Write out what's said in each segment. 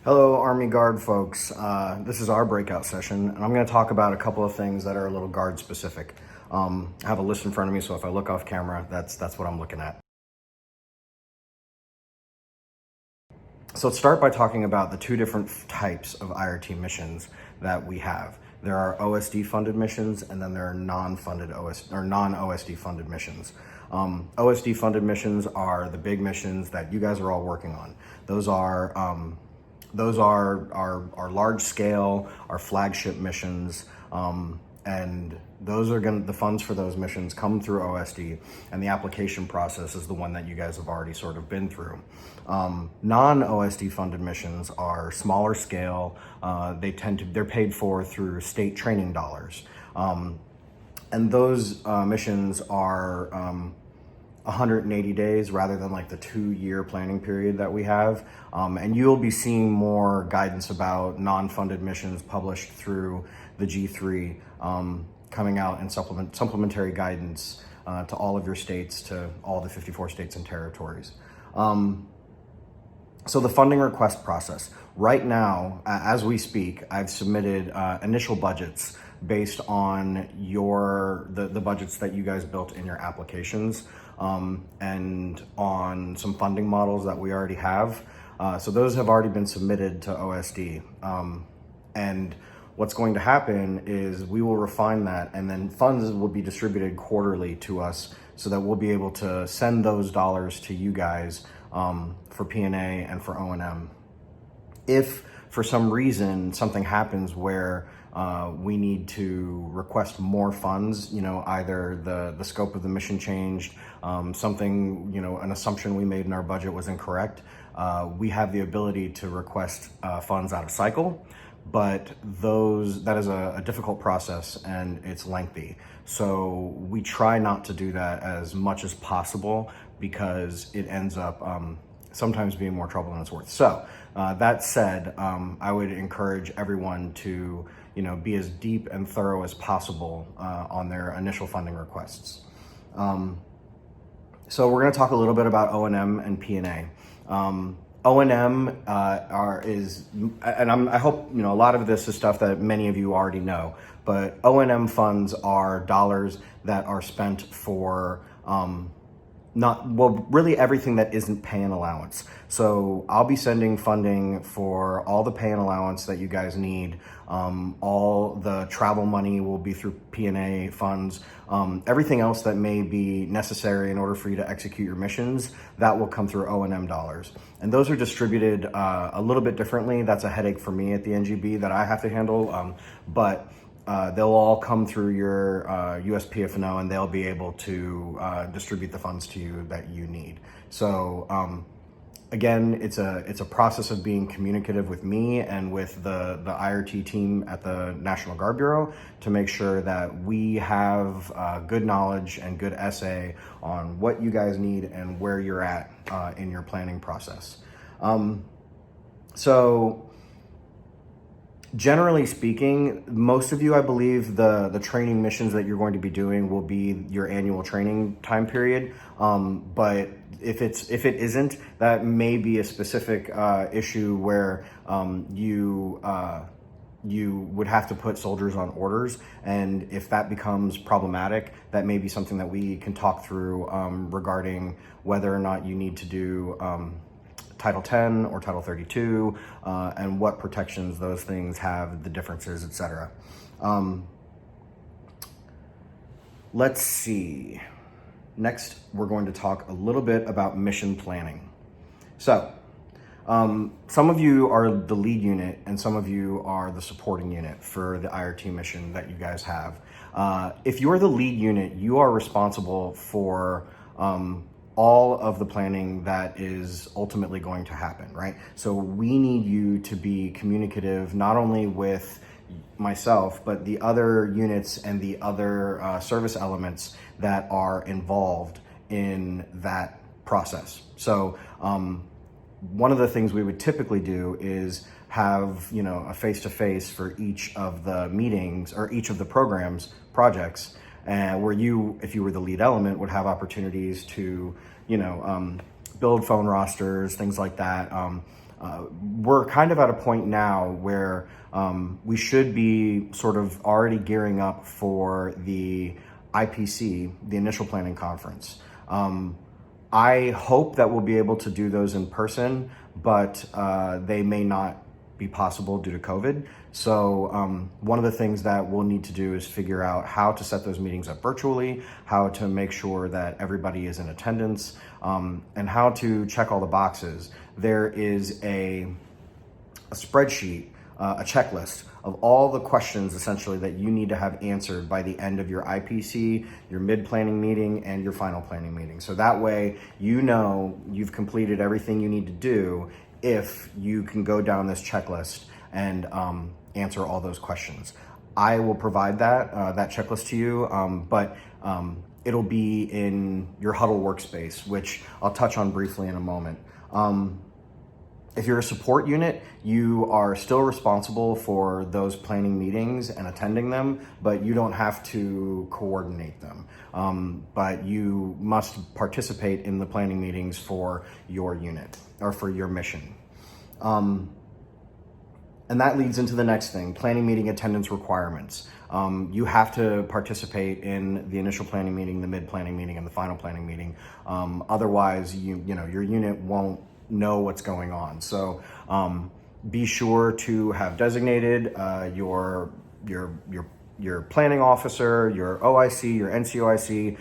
Hello, Army Guard folks. This is our breakout session, and I'm going to talk about a couple of things that are a little Guard specific. I have a list in front of me, so if I look off camera, that's what I'm looking at. So let's start by talking about the two different types of IRT missions that we have. There are OSD funded missions, and then there are non-funded non-OSD funded missions. OSD funded missions are the big missions that you guys are all working on. Those are our large scale, our flagship missions, and those are the funds for those missions come through OSD, and the application process is the one that you guys have already sort of been through. Non-OSD funded missions are smaller scale. They're paid for through state training dollars, and those missions are 180 days rather than like the 2-year planning period that we have. And you'll be seeing more guidance about non-funded missions published through the G3 coming out in supplementary guidance to all of your states, to all the 54 states and territories. So the funding request process. Right now, as we speak, I've submitted initial budgets based on the budgets that you guys built in your applications, and on some funding models that we already have. So those have already been submitted to OSD. And what's going to happen is we will refine that, and then funds will be distributed quarterly to us so that we'll be able to send those dollars to you guys for P&A and for O&M. If for some reason something happens where we need to request more funds, either the scope of the mission changed, something, an assumption we made in our budget was incorrect, we have the ability to request funds out of cycle, but that is a difficult process and it's lengthy. So we try not to do that as much as possible because it ends up sometimes being more trouble than it's worth. So that said, I would encourage everyone to be as deep and thorough as possible on their initial funding requests. So we're going to talk a little bit about O&M and P&A. O&M I hope a lot of this is stuff that many of you already know, but O&M funds are dollars that are spent for really everything that isn't pay and allowance. So I'll be sending funding for all the pay and allowance that you guys need. All the travel money will be through P&A funds. Everything else that may be necessary in order for you to execute your missions, that will come through O&M dollars. And those are distributed a little bit differently. That's a headache for me at the NGB that I have to handle, but they'll all come through your USPF&O, and they'll be able to distribute the funds to you that you need. So again, it's a process of being communicative with me and with the IRT team at the National Guard Bureau to make sure that we have good knowledge and good essay on what you guys need and where you're at in your planning process. Generally speaking, most of you, I believe, the training missions that you're going to be doing will be your annual training time period. But if it isn't, that may be a specific issue where you would have to put soldiers on orders. And if that becomes problematic, that may be something that we can talk through regarding whether or not you need to do Title 10 or Title 32, and what protections those things have, the differences, etc. Let's see. Next, we're going to talk a little bit about mission planning. So, some of you are the lead unit and some of you are the supporting unit for the IRT mission that you guys have. If you're the lead unit, you are responsible for all of the planning that is ultimately going to happen, right? So we need you to be communicative, not only with myself, but the other units and the other service elements that are involved in that process. So one of the things we would typically do is have a face-to-face for each of the meetings or each of the projects, where you, if you were the lead element, would have opportunities to, build phone rosters, things like that. we're kind of at a point now where we should be sort of already gearing up for the IPC, the Initial Planning Conference. I hope that we'll be able to do those in person, but they may not be possible due to COVID. So one of the things that we'll need to do is figure out how to set those meetings up virtually, how to make sure that everybody is in attendance, and how to check all the boxes. There is a spreadsheet, a checklist of all the questions essentially that you need to have answered by the end of your IPC, your mid-planning meeting, and your final planning meeting. So that way, you know you've completed everything you need to do if you can go down this checklist and answer all those questions. I will provide that checklist to you, but it'll be in your Huddle workspace, which I'll touch on briefly in a moment. If you're a support unit, you are still responsible for those planning meetings and attending them, but you don't have to coordinate them. But you must participate in the planning meetings for your unit or for your mission. And that leads into the next thing, planning meeting attendance requirements. You have to participate in the initial planning meeting, the mid-planning meeting, and the final planning meeting. Otherwise, you know, your unit won't know what's going on. So be sure to have designated your planning officer, your OIC, your NCOIC,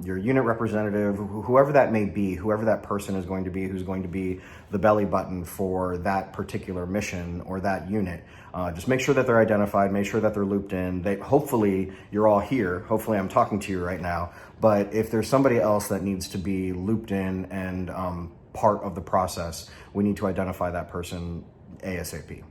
your unit representative, whoever that may be, whoever that person is going to be, who's going to be the belly button for that particular mission or that unit. Just make sure that they're identified, make sure that they're looped in. Hopefully you're all here. Hopefully I'm talking to you right now. But if there's somebody else that needs to be looped in and part of the process, we need to identify that person ASAP.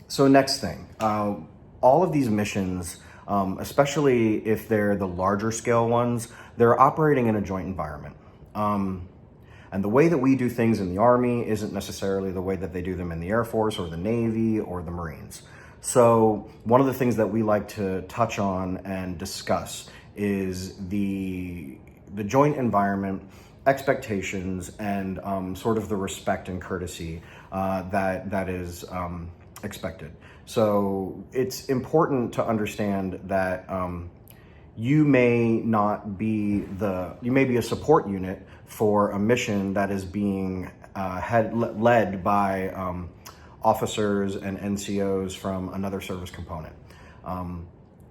So next thing, all of these missions, especially if they're the larger scale ones, they're operating in a joint environment. And the way that we do things in the Army isn't necessarily the way that they do them in the Air Force or the Navy or the Marines. So one of the things that we like to touch on and discuss is the joint environment, expectations, and sort of the respect and courtesy that is expected. So it's important to understand that you may be a support unit for a mission that is being led by officers and NCOs from another service component.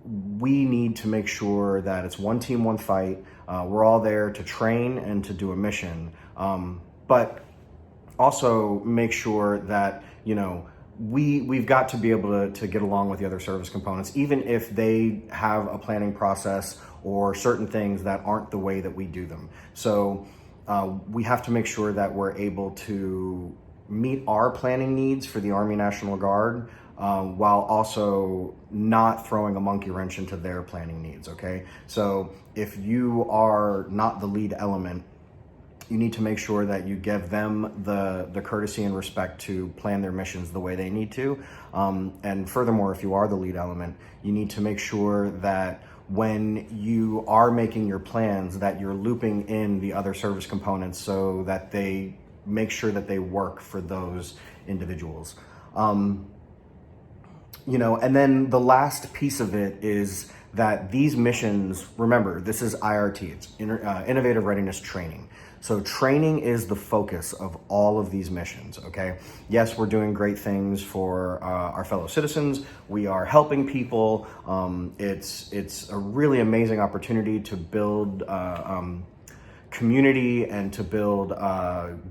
We need to make sure that it's one team, one fight. We're all there to train and to do a mission, but also make sure that, you know, we've got to be able to get along with the other service components, even if they have a planning process or certain things that aren't the way that we do them. So we have to make sure that we're able to meet our planning needs for the Army National Guard, while also not throwing a monkey wrench into their planning needs, okay? So if you are not the lead element, you need to make sure that you give them the courtesy and respect to plan their missions the way they need to. And furthermore, if you are the lead element, you need to make sure that when you are making your plans, that you're looping in the other service components so that they make sure that they work for those individuals. You know, and then the last piece of it is that these missions, remember, this is IRT, it's Innovative Readiness Training. So training is the focus of all of these missions, okay? Yes, we're doing great things for our fellow citizens. We are helping people. It's a really amazing opportunity to build community and to build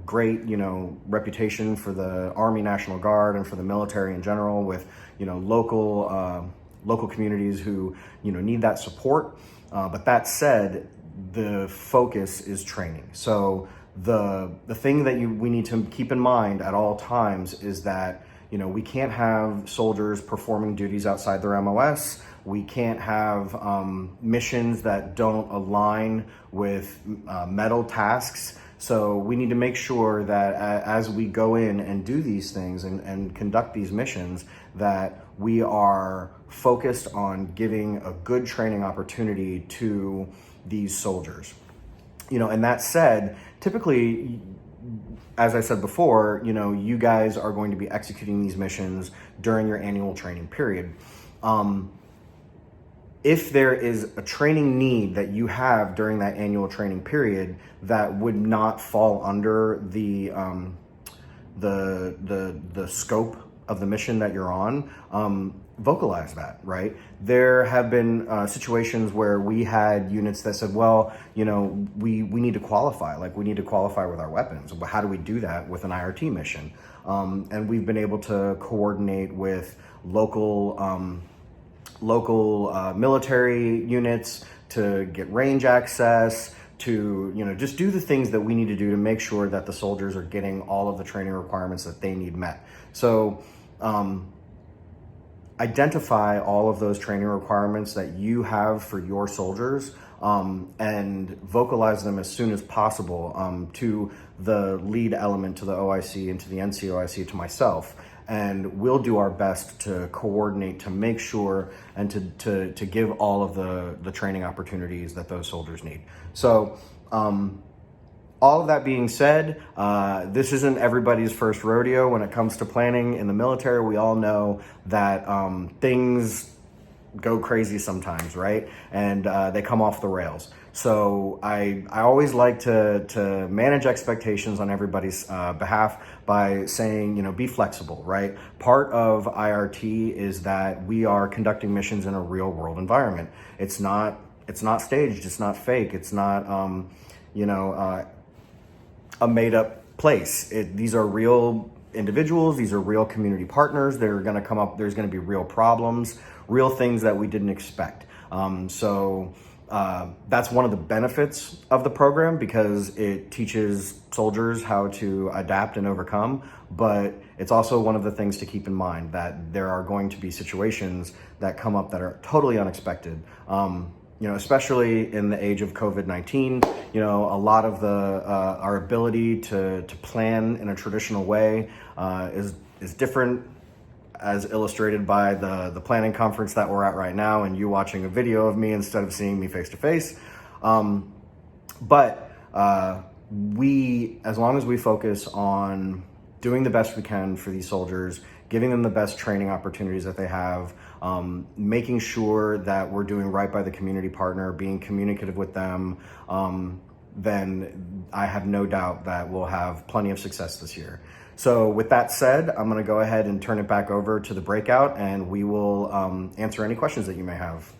great, you know, reputation for the Army National Guard and for the military in general with, you know, local communities who, you know, need that support. But that said, the focus is training. So the thing that we need to keep in mind at all times is that, you know, we can't have soldiers performing duties outside their MOS. We can't have missions that don't align with medal tasks. So we need to make sure that as we go in and do these things and conduct these missions, that we are focused on giving a good training opportunity to these soldiers. You know, and that said, typically as I said before, you guys are going to be executing these missions during your annual training period. If there is a training need that you have during that annual training period that would not fall under the scope of the mission that you're on, vocalize that, right? There have been situations where we had units that said, well, we need to qualify, we need to qualify with our weapons. But how do we do that with an IRT mission? And we've been able to coordinate with local military units to get range access, to just do the things that we need to do to make sure that the soldiers are getting all of the training requirements that they need met. So identify all of those training requirements that you have for your soldiers, and vocalize them as soon as possible to the lead element, to the OIC and to the NCOIC, to myself. And we'll do our best to coordinate, to make sure, and to give all of the training opportunities that those soldiers need. So all of that being said, this isn't everybody's first rodeo when it comes to planning in the military. We all know that things go crazy sometimes, right? And they come off the rails. So I always like to manage expectations on everybody's behalf by saying, be flexible, right? Part of IRT is that we are conducting missions in a real world environment. It's not staged, it's not fake, it's not a made up place. These are real individuals, these are real community partners. They're going to come up, there's going to be real problems, real things that we didn't expect. So that's one of the benefits of the program, because it teaches soldiers how to adapt and overcome. But it's also one of the things to keep in mind, that there are going to be situations that come up that are totally unexpected. Especially in the age of COVID-19, a lot of our ability to plan in a traditional way is different, as illustrated by the planning conference that we're at right now, and you watching a video of me instead of seeing me face to face. But as long as we focus on doing the best we can for these soldiers, giving them the best training opportunities that they have, making sure that we're doing right by the community partner, being communicative with them, then I have no doubt that we'll have plenty of success this year. So with that said, I'm going to go ahead and turn it back over to the breakout, and we will answer any questions that you may have.